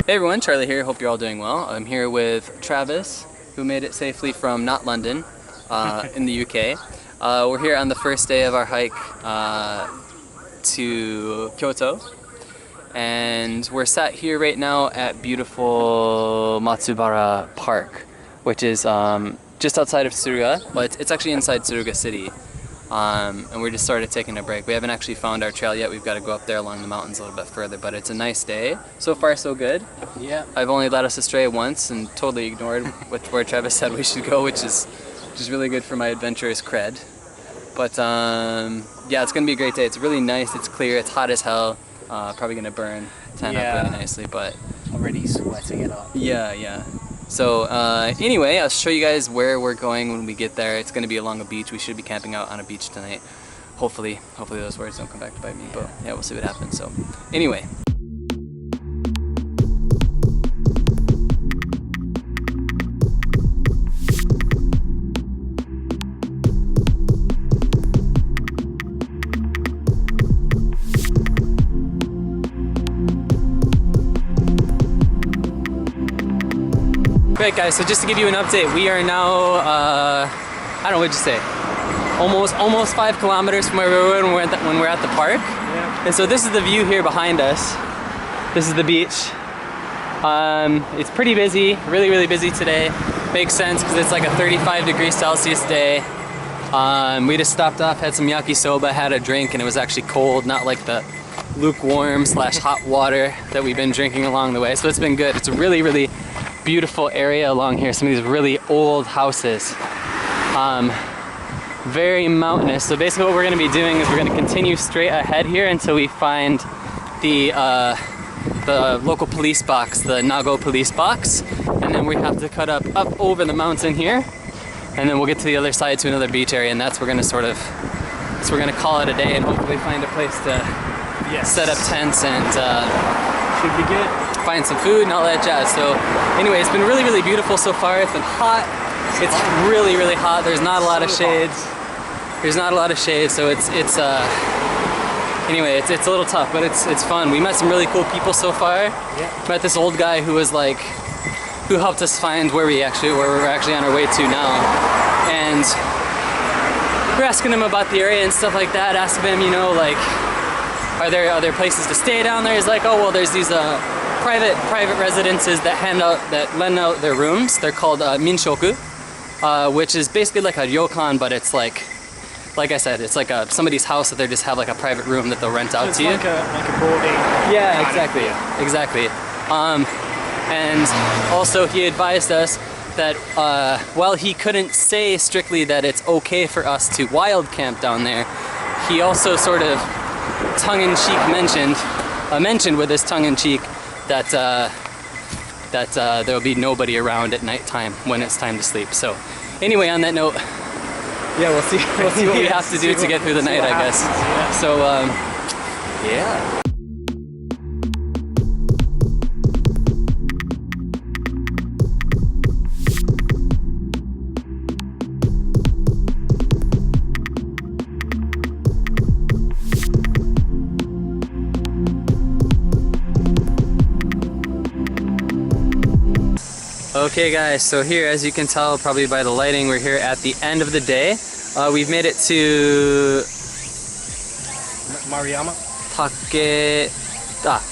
Hey everyone, Charlie here. Hope you're all doing well. I'm here with Travis, who made it safely from not London, in the UK. We're here on the first day of our hike to Kyoto, and we're sat here right now at beautiful Matsubara Park, which is just outside of Tsuruga, but it's actually inside Tsuruga City. And we're just sort of taking a break. We haven't actually found our trail yet. We've got to go up there along the mountains a little bit further, but it's a nice day. So far, so good. Yeah. I've only led us astray once and totally ignored where Travis said we should go, which is really good for my adventurous cred. But yeah, it's gonna be a great day. It's really nice. It's clear. It's hot as hell. Probably gonna burn, tan up really nicely, but already sweating it up. Yeah. So anyway, I'll show you guys where we're going when we get there. It's going to be along a beach. We should be camping out on a beach tonight. Hopefully those words don't come back to bite me, but yeah, we'll see what happens. So anyway. Great guys, so just to give you an update, we are now, I don't know, what'd you say? Almost 5 kilometers from where we were when we're at the park. Yeah. And so this is the view here behind us. This is the beach. It's pretty busy, really busy today. Makes sense because it's like a 35 degrees Celsius day. We just stopped off, had some yakisoba, had a drink, and it was actually cold, not like the lukewarm / hot water that we've been drinking along the way. So it's been good. It's a really beautiful area along here. Some of these really old houses. Very mountainous. So basically what we're going to be doing is we're going to continue straight ahead here until we find the local police box, the Nago police box, and then we have to cut up over the mountain here, and then we'll get to the other side to another beach area, and that's we're going to call it a day and hopefully find a place to set up tents and should be good. Find some food and all that jazz. So anyway, it's been really beautiful so far. It's been hot. It's really hot. There's not a lot of shades. So anyway, it's a little tough, but it's fun. We met some really cool people so far. Yeah. Met this old guy who helped us find where we're actually on our way to now. And we're asking him about the area and stuff like that. Asking him, you know, like, are there places to stay down there? He's like, oh well, there's these private residences that lend out their rooms. They're called minshoku, which is basically like a ryokan, but it's like I said, it's like somebody's house that they just have like a private room that they'll rent out to you. Like a boarding. Yeah, exactly. And also he advised us that while he couldn't say strictly that it's okay for us to wild camp down there, he also sort of tongue-in-cheek mentioned with his tongue-in-cheek that there'll be nobody around at nighttime when it's time to sleep. So anyway, on that note, yeah, we'll see what we have to do to get through the night, I guess. Yeah. So yeah. Okay guys, so here, as you can tell probably by the lighting, we're here at the end of the day. We've made it to Maruyama?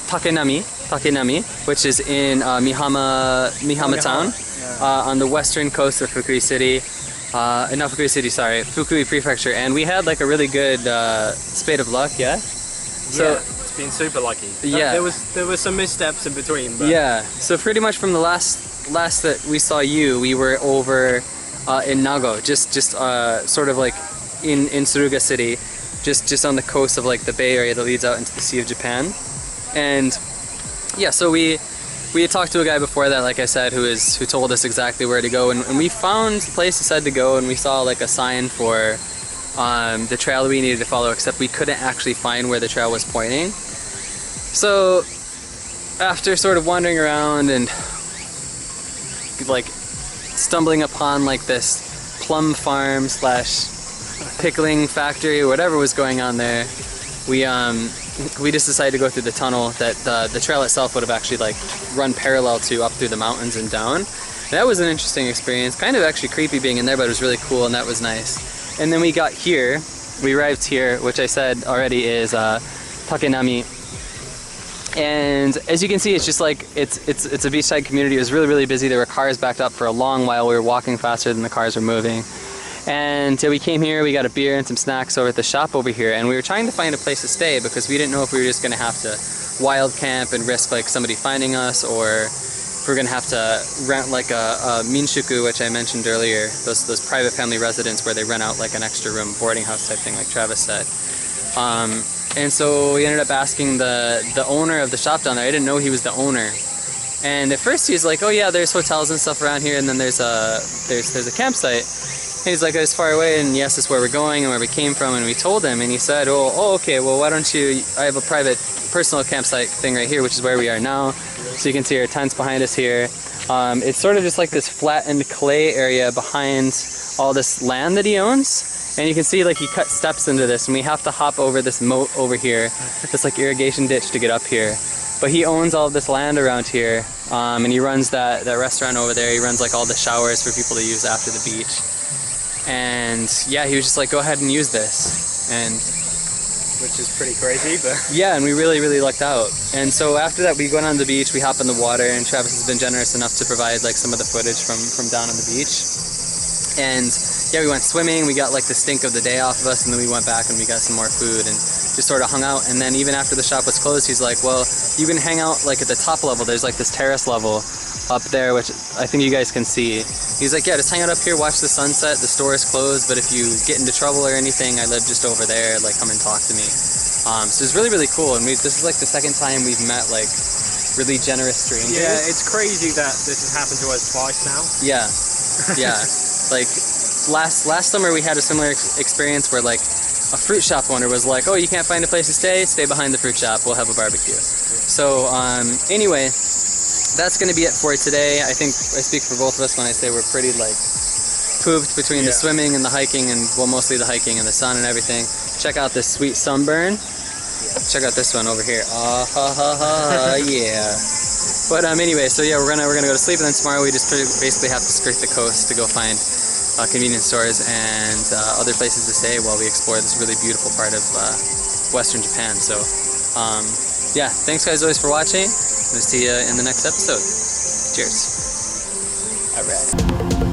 Takenami, which is in Mihama town, on the western coast of Fukui City. Not Fukui City, sorry, Fukui Prefecture. And we had like a really good spate of luck, yeah? So, it's been super lucky. Yeah. There were some missteps in between. But yeah, so pretty much from the last that we saw you, we were over in Nago, just sort of like in Tsuruga City, just on the coast of like the Bay Area that leads out into the Sea of Japan. And yeah, so we had talked to a guy before that, like I said, who told us exactly where to go, and we found the place he said to go, and we saw like a sign for the trail we needed to follow, except we couldn't actually find where the trail was pointing. So after sort of wandering around and like stumbling upon like this plum farm / pickling factory, whatever was going on there, we just decided to go through the tunnel that the trail itself would have actually like run parallel to up through the mountains and down. That was an interesting experience, kind of actually creepy being in there, but it was really cool and that was nice. And then we got here, we arrived here, which I said already is Takenami. And as you can see, it's just like, it's a beachside community. It was really, really busy. There were cars backed up for a long while. We were walking faster than the cars were moving. And we came here, we got a beer and some snacks over at the shop over here, and we were trying to find a place to stay because we didn't know if we were just gonna have to wild camp and risk like somebody finding us, or if we're gonna have to rent like a minshuku, which I mentioned earlier, those private family residents where they rent out like an extra room, boarding house type thing like Travis said. And so we ended up asking the owner of the shop down there. I didn't know he was the owner. And at first he was like, oh yeah, there's hotels and stuff around here, and then there's a campsite. And he's like, it's far away, and he asked us where we're going and where we came from, and we told him, and he said, oh okay, well why don't you, I have a private personal campsite thing right here, which is where we are now. So you can see our tents behind us here. It's sort of just like this flattened clay area behind all this land that he owns. And you can see like he cut steps into this, and we have to hop over this moat over here, this like irrigation ditch to get up here. But he owns all of this land around here, and he runs that restaurant over there. He runs like all the showers for people to use after the beach. And yeah, he was just like, go ahead and use this. And which is pretty crazy, but yeah, and we really, really lucked out. And so after that, we go down to the beach, we hop in the water, and Travis has been generous enough to provide like some of the footage from down on the beach. And yeah, we went swimming, we got like the stink of the day off of us, and then we went back and we got some more food and just sort of hung out. And then even after the shop was closed, he's like, well, you can hang out like at the top level. There's like this terrace level up there, which I think you guys can see. He's like, yeah, just hang out up here, watch the sunset. The store is closed, but if you get into trouble or anything, I live just over there, like come and talk to me. So it's really, really cool. And this is like the second time we've met like really generous strangers. Yeah, it's crazy that this has happened to us twice now. Yeah, yeah. Like last summer we had a similar experience where like a fruit shop owner was like, oh, you can't find a place to stay behind the fruit shop, we'll have a barbecue. So anyway, that's gonna be it for today. I think I speak for both of us when I say we're pretty like pooped between the swimming and the hiking, and well, mostly the hiking and the sun and everything. Check out this sweet sunburn. Check out this one over here. Ah ha ha ha yeah. But anyway, so yeah, we're gonna go to sleep, and then tomorrow we just basically have to skirt the coast to go find convenience stores and other places to stay while we explore this really beautiful part of Western Japan. So yeah, thanks guys always for watching. We'll see you in the next episode. Cheers. All right.